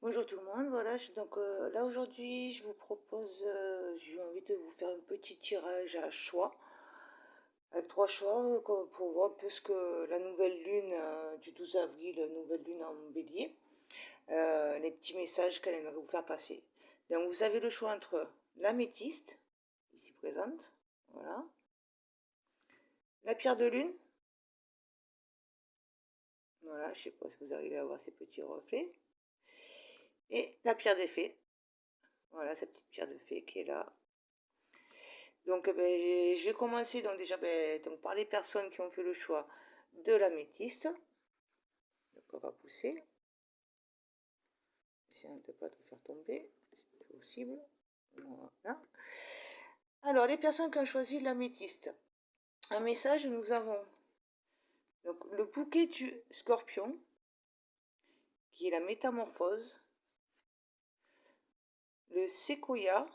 Bonjour tout le monde, voilà, là aujourd'hui je vous propose, j'ai envie de vous faire un petit tirage à choix, avec trois choix pour voir un peu ce que la nouvelle lune du 12 avril, nouvelle lune en bélier, les petits messages qu'elle aimerait vous faire passer. Donc vous avez le choix entre l'améthyste, ici présente, voilà, la pierre de lune, voilà, je sais pas si vous arrivez à voir ces petits reflets, et la pierre des fées, voilà, cette petite pierre de fée qui est là. Donc, je vais commencer donc déjà donc, par les personnes qui ont fait le choix de l'améthyste. Donc, on va pousser. Essayons de ne pas tout faire tomber, c'est possible. Voilà. Alors, les personnes qui ont choisi l'améthyste. Un message, nous avons donc, le bouquet du scorpion, qui est la métamorphose. Le séquoia,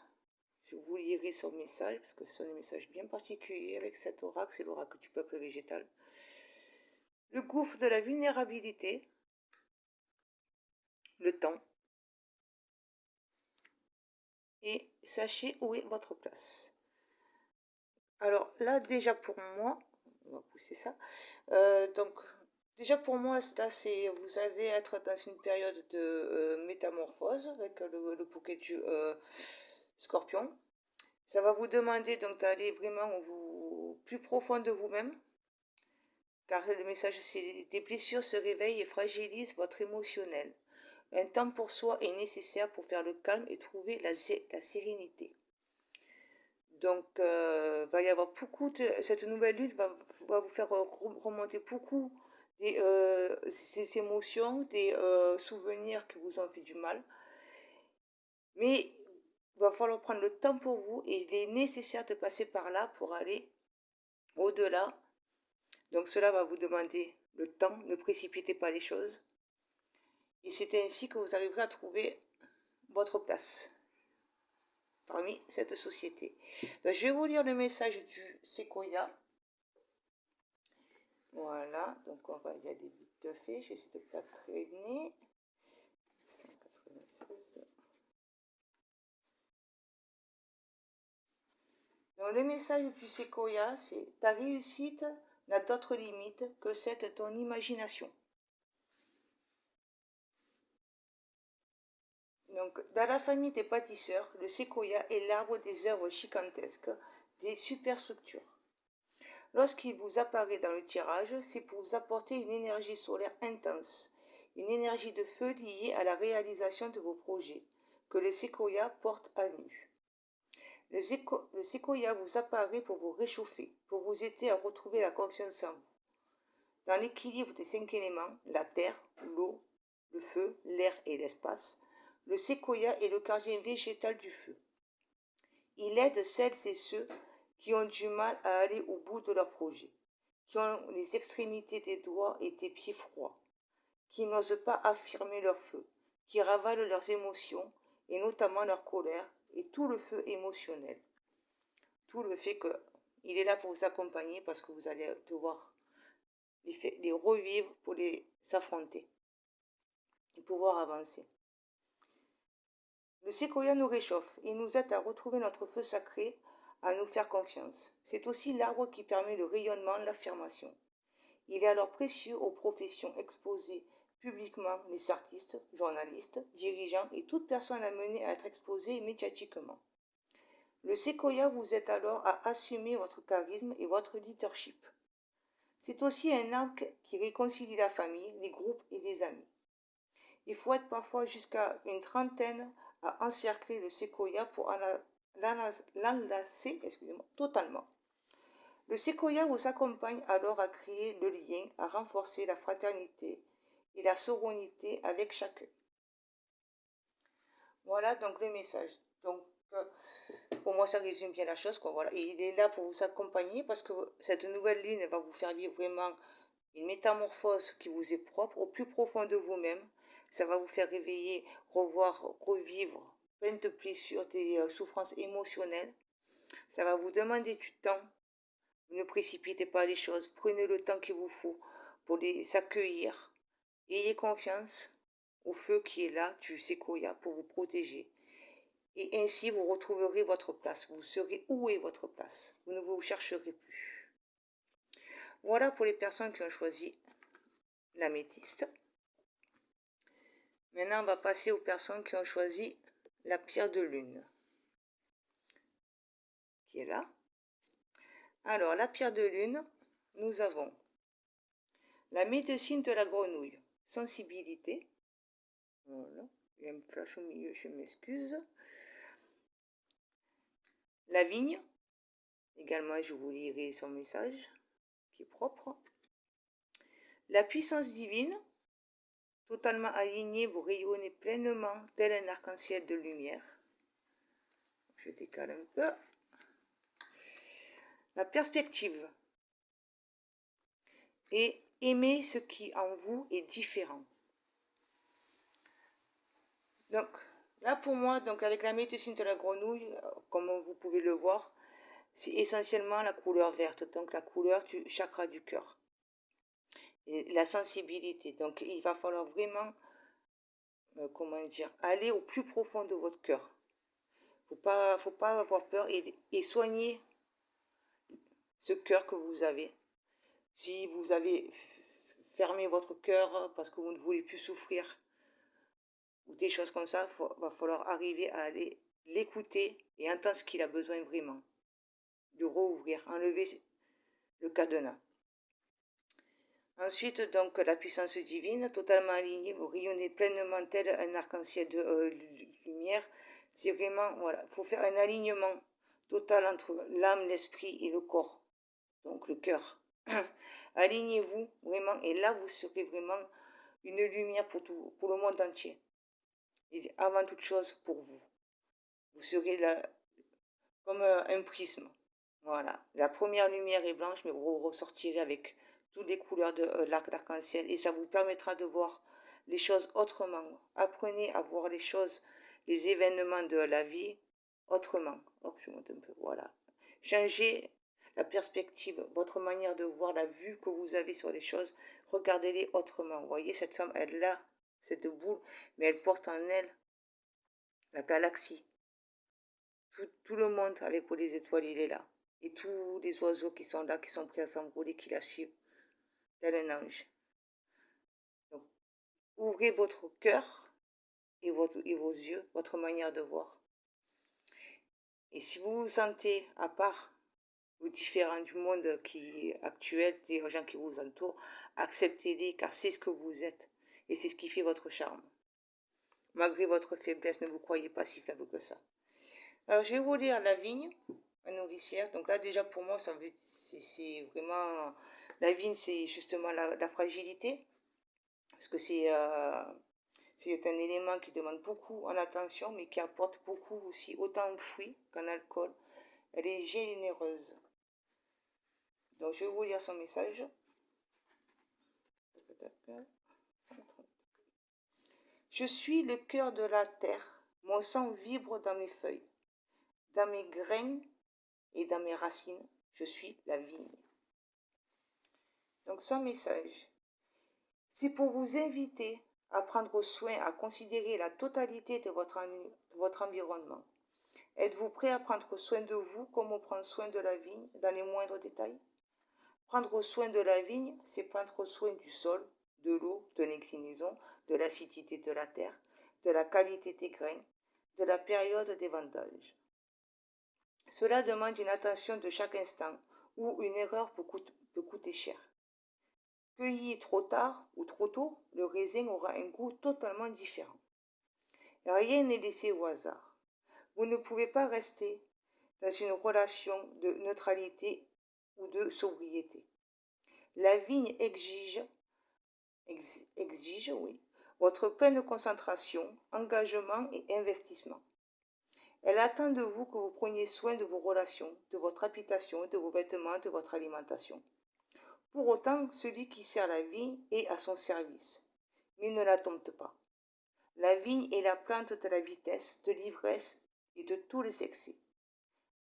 je vous lirai son message, parce que ce sont des messages bien particuliers avec cet oracle, c'est l'oracle du peuple végétal. Le gouffre de la vulnérabilité, le temps. Et sachez où est votre place. Alors là, déjà pour moi, on va pousser ça. Donc, déjà pour moi, là, vous allez être dans une période de métamorphose avec le bouquet du scorpion. Ça va vous demander donc d'aller vraiment au plus profond de vous-même, car le message, c'est des blessures se réveillent et fragilisent votre émotionnel. Un temps pour soi est nécessaire pour faire le calme et trouver la sérénité. Donc, va y avoir beaucoup cette nouvelle lune va vous faire remonter beaucoup ces émotions, des souvenirs qui vous ont fait du mal. Mais il va falloir prendre le temps pour vous et il est nécessaire de passer par là pour aller au-delà. Donc, cela va vous demander le temps, ne précipitez pas les choses. Et c'est ainsi que vous arriverez à trouver votre place parmi cette société. Donc, je vais vous lire le message du séquoia. Voilà, donc on va y aller vite fait. Je vais essayer de ne pas traîner. 196. Donc le message du séquoia, c'est ta réussite n'a d'autre limite que celle de ton imagination. Donc, dans la famille des bâtisseurs, le séquoia est l'arbre des œuvres gigantesques, des superstructures. Lorsqu'il vous apparaît dans le tirage, c'est pour vous apporter une énergie solaire intense, une énergie de feu liée à la réalisation de vos projets, que le séquoia porte à nu. Le séquoia vous apparaît pour vous réchauffer, pour vous aider à retrouver la confiance en vous. Dans l'équilibre des 5 éléments, la terre, l'eau, le feu, l'air et l'espace, le séquoia est le gardien végétal du feu. Il aide celles et ceux qui ont du mal à aller au bout de leur projet, qui ont les extrémités des doigts et des pieds froids, qui n'osent pas affirmer leur feu, qui ravalent leurs émotions, et notamment leur colère, et tout le feu émotionnel. Tout le fait qu'il est là pour vous accompagner parce que vous allez devoir les revivre pour les affronter et pouvoir avancer. Le séquoia nous réchauffe, il nous aide à retrouver notre feu sacré, à nous faire confiance. C'est aussi l'arbre qui permet le rayonnement, l'affirmation. Il est alors précieux aux professions exposées publiquement, les artistes, journalistes, dirigeants et toute personne amenée à être exposée médiatiquement. Le séquoia vous aide alors à assumer votre charisme et votre leadership. C'est aussi un arbre qui réconcilie la famille, les groupes et les amis. Il faut être parfois jusqu'à une trentaine à encercler le séquoia pour l'enlacer totalement. Le séquoia vous accompagne alors à créer le lien, à renforcer la fraternité et la sororité avec chacun. Voilà donc le message. Donc, pour moi, ça résume bien la chose. Voilà. Et il est là pour vous accompagner parce que cette nouvelle lune va vous faire vivre vraiment une métamorphose qui vous est propre au plus profond de vous-même. Ça va vous faire réveiller, revoir, revivre plein de blessures, des souffrances émotionnelles. Ça va vous demander du temps. Ne précipitez pas les choses. Prenez le temps qu'il vous faut pour les accueillir. Ayez confiance. au feu qui est là, du séquoia, pour vous protéger. Et ainsi, vous retrouverez votre place. Vous saurez où est votre place. Vous ne vous chercherez plus. Voilà pour les personnes qui ont choisi l'améthyste. Maintenant, on va passer aux personnes qui ont choisi la pierre de lune, qui est là. Alors, la pierre de lune, nous avons la médecine de la grenouille, sensibilité. Voilà, il y a un flash au milieu, je m'excuse. La vigne, également, je vous lirai son message, qui est propre. La puissance divine, totalement aligné, vous rayonnez pleinement, tel un arc-en-ciel de lumière. Je décale un peu. La perspective. Et aimer ce qui en vous est différent. Donc, là pour moi, donc avec la médecine de la grenouille, comme vous pouvez le voir, c'est essentiellement la couleur verte, donc la couleur du chakra du cœur. Et la sensibilité. Donc, il va falloir vraiment, comment dire, aller au plus profond de votre cœur. Faut pas avoir peur et soigner ce cœur que vous avez. Si vous avez fermé votre cœur parce que vous ne voulez plus souffrir, ou des choses comme ça, il va falloir arriver à aller l'écouter et entendre ce qu'il a besoin vraiment. De rouvrir, enlever le cadenas. Ensuite, donc, la puissance divine, totalement alignée, vous rayonnez pleinement tel un arc-en-ciel de lumière. C'est vraiment, voilà, il faut faire un alignement total entre l'âme, l'esprit et le corps. Donc, le cœur. Alignez-vous vraiment, et là, vous serez vraiment une lumière pour le monde entier. Et avant toute chose, pour vous. Vous serez là, comme un prisme. Voilà. La première lumière est blanche, mais vous ressortirez avec toutes les couleurs de l'arc-en-ciel et ça vous permettra de voir les choses autrement. Apprenez à voir les choses, les événements de la vie autrement. Hop, je monte un peu. Voilà. Changez la perspective, votre manière de voir, la vue que vous avez sur les choses. Regardez-les autrement. Vous voyez, cette femme, elle a cette boule, mais elle porte en elle la galaxie. Tout le monde avec pour les étoiles, il est là. Et tous les oiseaux qui sont là, qui sont prêts à s'envoler, qui la suivent, tel un ange. Donc, ouvrez votre cœur et vos yeux, votre manière de voir. Et si vous vous sentez à part ou différent du monde qui est actuel, des gens qui vous entourent, acceptez-les car c'est ce que vous êtes. Et c'est ce qui fait votre charme. Malgré votre faiblesse, ne vous croyez pas si faible que ça. Alors, je vais vous lire la vigne, la nourricière. Donc là, déjà, pour moi, c'est vraiment... La vigne, c'est justement la fragilité. Parce que c'est un élément qui demande beaucoup en attention, mais qui apporte beaucoup aussi, autant en fruits qu'en alcool. Elle est généreuse. Donc, je vais vous lire son message. Je suis le cœur de la terre. Mon sang vibre dans mes feuilles. Dans mes graines et dans mes racines, je suis la vigne. Donc, son message, c'est pour vous inviter à prendre soin, à considérer la totalité de votre environnement. Êtes-vous prêt à prendre soin de vous comme on prend soin de la vigne dans les moindres détails? Prendre soin de la vigne, c'est prendre soin du sol, de l'eau, de l'inclinaison, de l'acidité de la terre, de la qualité des grains, de la période des vendages. Cela demande une attention de chaque instant, où une erreur peut coûter cher. Cueilli trop tard ou trop tôt, le raisin aura un goût totalement différent. Rien n'est laissé au hasard. Vous ne pouvez pas rester dans une relation de neutralité ou de sobriété. La vigne exige votre pleine concentration, engagement et investissement. Elle attend de vous que vous preniez soin de vos relations, de votre habitation, de vos vêtements, de votre alimentation. Pour autant, celui qui sert la vigne est à son service, mais ne la dompte pas. La vigne est la plante de la vitesse, de l'ivresse et de tous les excès.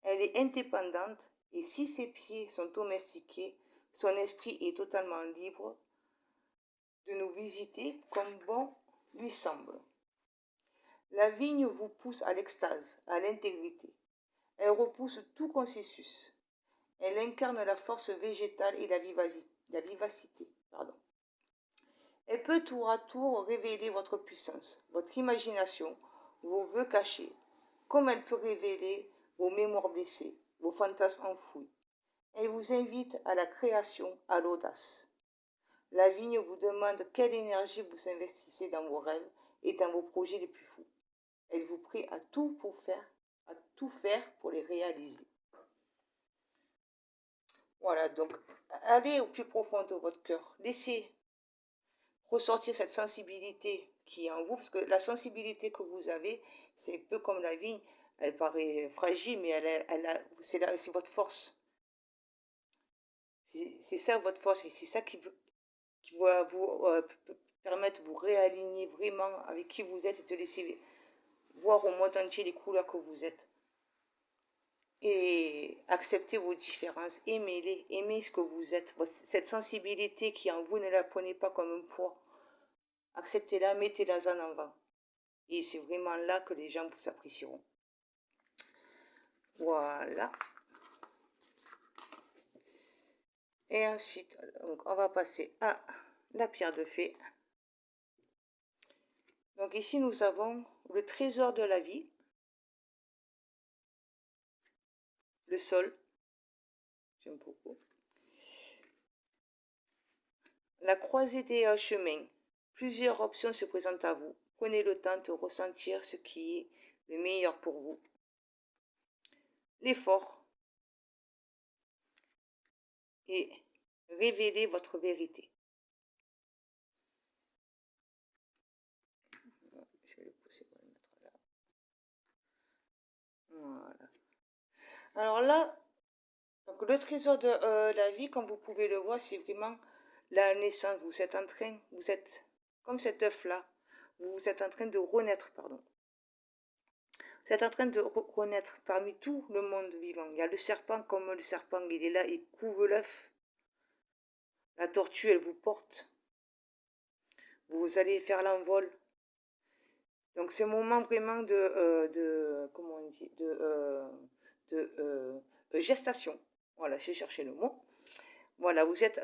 Elle est indépendante et si ses pieds sont domestiqués, son esprit est totalement libre de nous visiter comme bon lui semble. La vigne vous pousse à l'extase, à l'intégrité. Elle repousse tout processus. Elle incarne la force végétale et la vivacité. Elle peut tour à tour révéler votre puissance, votre imagination, vos vœux cachés, comme elle peut révéler vos mémoires blessées, vos fantasmes enfouis. Elle vous invite à la création, à l'audace. La vigne vous demande quelle énergie vous investissez dans vos rêves et dans vos projets les plus fous. Elle vous prie à tout faire pour les réaliser. Voilà, donc allez au plus profond de votre cœur. Laissez ressortir cette sensibilité qui est en vous, parce que la sensibilité que vous avez, c'est un peu comme la vigne. Elle paraît fragile, mais c'est votre force. C'est ça votre force, et c'est ça qui va vous permettre de vous réaligner vraiment avec qui vous êtes et de laisser voir au monde entier les couleurs que vous êtes. Et acceptez vos différences, aimez-les, aimez ce que vous êtes. Cette sensibilité qui est en vous, ne la prenez pas comme un poids. Acceptez-la, mettez-la en avant. Et c'est vraiment là que les gens vous apprécieront. Voilà. Et ensuite, donc, on va passer à la pierre de fée. Donc ici, nous avons le trésor de la vie, le sol, j'aime beaucoup, la croisée des chemins. Plusieurs options se présentent à vous. Prenez le temps de ressentir ce qui est le meilleur pour vous. L'effort et révélez votre vérité. Je vais le pousser pour le mettre là. Voilà. Alors là, donc le trésor de la vie, comme vous pouvez le voir, c'est vraiment la naissance. Vous êtes comme cet œuf-là. Vous êtes en train de renaître, pardon. Vous êtes en train de renaître parmi tout le monde vivant. Il y a le serpent, comme le serpent, il est là, il couve l'œuf. La tortue, elle vous porte. Vous allez faire l'envol. Donc c'est un moment vraiment comment on dit, de gestation. Voilà, j'ai cherché le mot. Voilà, vous êtes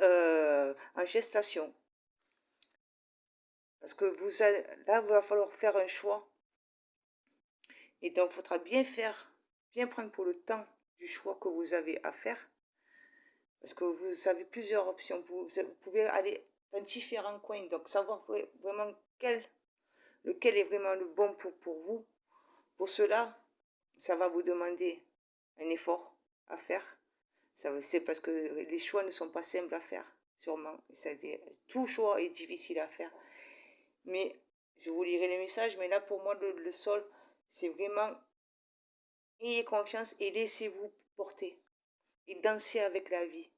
en gestation. Parce que là, il va falloir faire un choix. Et donc, il faudra bien prendre pour le temps du choix que vous avez à faire. Parce que vous avez plusieurs options. Vous pouvez aller dans différents coins. Donc, savoir vraiment lequel est vraiment le bon pour vous. Pour cela, ça va vous demander un effort à faire. C'est parce que les choix ne sont pas simples à faire, sûrement. Tout choix est difficile à faire. Mais je vous lirai les messages. Mais là, pour moi, le sol, c'est vraiment... Ayez confiance et laissez-vous porter. Et dansez avec la vie.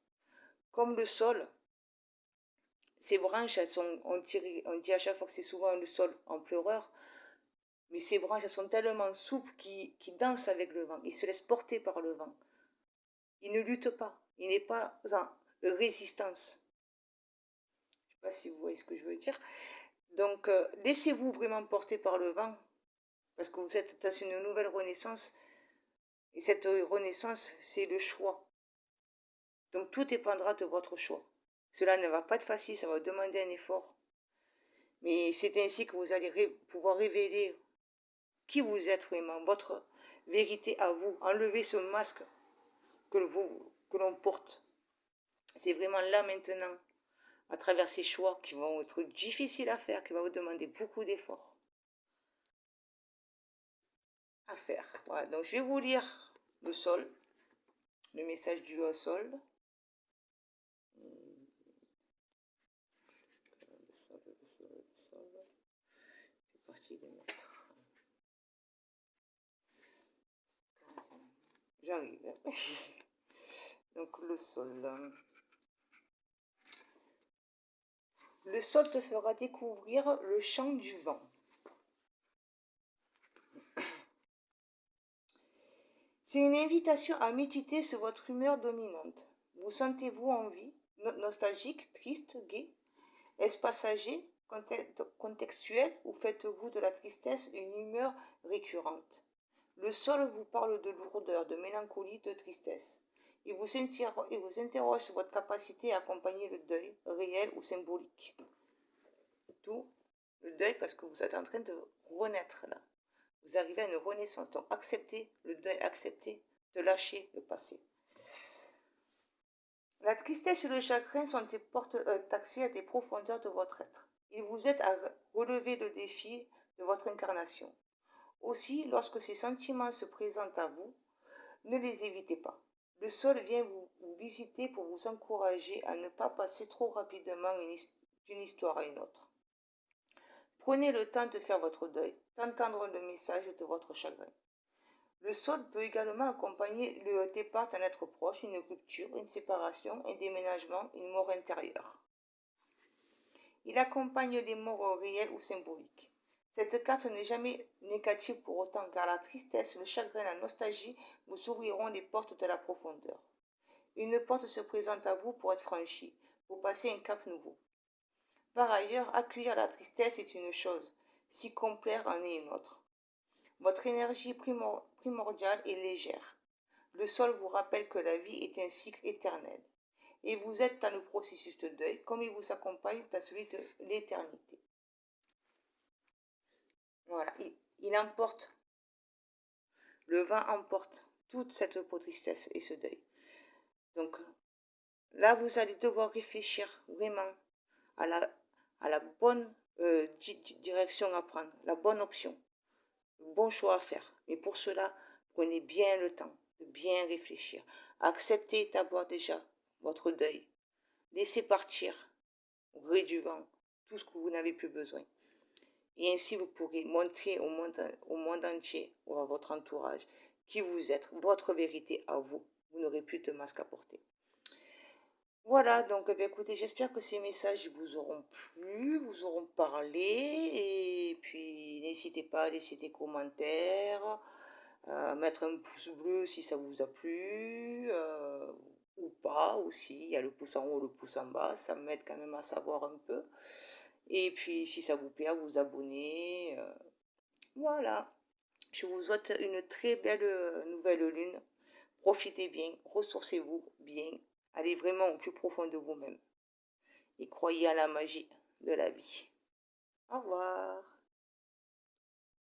Comme le sol, ses branches, elles sont... On dit à chaque fois que c'est souvent le sol en pleureur. Mais ces branches, elles sont tellement souples qu'ils dansent avec le vent. Ils se laissent porter par le vent. Il ne lutte pas. Il n'est pas en résistance. Je ne sais pas si vous voyez ce que je veux dire. Donc, laissez-vous vraiment porter par le vent. Parce que vous êtes dans une nouvelle renaissance. Et cette renaissance, c'est le choix. Donc, tout dépendra de votre choix. Cela ne va pas être facile, ça va demander un effort. Mais c'est ainsi que vous allez pouvoir révéler qui vous êtes vraiment, votre vérité à vous. Enlevez ce masque que l'on porte. C'est vraiment là maintenant, à travers ces choix qui vont être difficiles à faire, qui vont vous demander beaucoup d'efforts à faire. Voilà, donc je vais vous lire le sol, le message du sol. C'est parti de mettre. J'arrive. Donc le sol. Le sol te fera découvrir le chant du vent. C'est une invitation à méditer sur votre humeur dominante. Vous sentez-vous en vie, nostalgique, triste, gai? Est-ce passager? contextuel ou faites-vous de la tristesse une humeur récurrente? Le sol vous parle de lourdeur, de mélancolie, de tristesse. Il vous interroge sur votre capacité à accompagner le deuil, réel ou symbolique. Tout le deuil parce que vous êtes en train de renaître là. Vous arrivez à une renaissance. Donc acceptez le deuil, acceptez de lâcher le passé. La tristesse et le chagrin sont des portes d'accès à des profondeurs de votre être. Ils vous aident à relever le défi de votre incarnation. Aussi, lorsque ces sentiments se présentent à vous, ne les évitez pas. Le sol vient vous visiter pour vous encourager à ne pas passer trop rapidement d'une histoire à une autre. Prenez le temps de faire votre deuil, d'entendre le message de votre chagrin. Le sol peut également accompagner le départ d'un être proche, une rupture, une séparation, un déménagement, une mort intérieure. Il accompagne les morts réelles ou symboliques. Cette carte n'est jamais négative pour autant, car la tristesse, le chagrin, la nostalgie vous ouvriront les portes de la profondeur. Une porte se présente à vous pour être franchie, pour passer un cap nouveau. Par ailleurs, accueillir la tristesse est une chose, s'y complaire en est une autre. Votre énergie primordiale est légère. Le sol vous rappelle que la vie est un cycle éternel. Et vous êtes dans le processus de deuil, comme il vous accompagne dans celui de l'éternité. Voilà, il emporte, le vent emporte toute cette tristesse et ce deuil. Donc là, vous allez devoir réfléchir vraiment à la bonne direction à prendre, la bonne option, le bon choix à faire. Mais pour cela, prenez bien le temps de bien réfléchir. Acceptez d'abord déjà votre deuil. Laissez partir au gré du vent tout ce que vous n'avez plus besoin. Et ainsi, vous pourrez montrer au monde entier ou à votre entourage qui vous êtes, votre vérité à vous. Vous n'aurez plus de masque à porter. Voilà, donc écoutez, j'espère que ces messages vous auront plu, vous auront parlé. Et puis, n'hésitez pas à laisser des commentaires, mettre un pouce bleu si ça vous a plu, ou pas aussi. Il y a le pouce en haut, le pouce en bas, ça m'aide quand même à savoir un peu. Et puis, si ça vous plaît, à vous abonner. Voilà. Je vous souhaite une très belle nouvelle lune. Profitez bien, ressourcez-vous bien. Allez vraiment au plus profond de vous-même. Et croyez à la magie de la vie. Au revoir.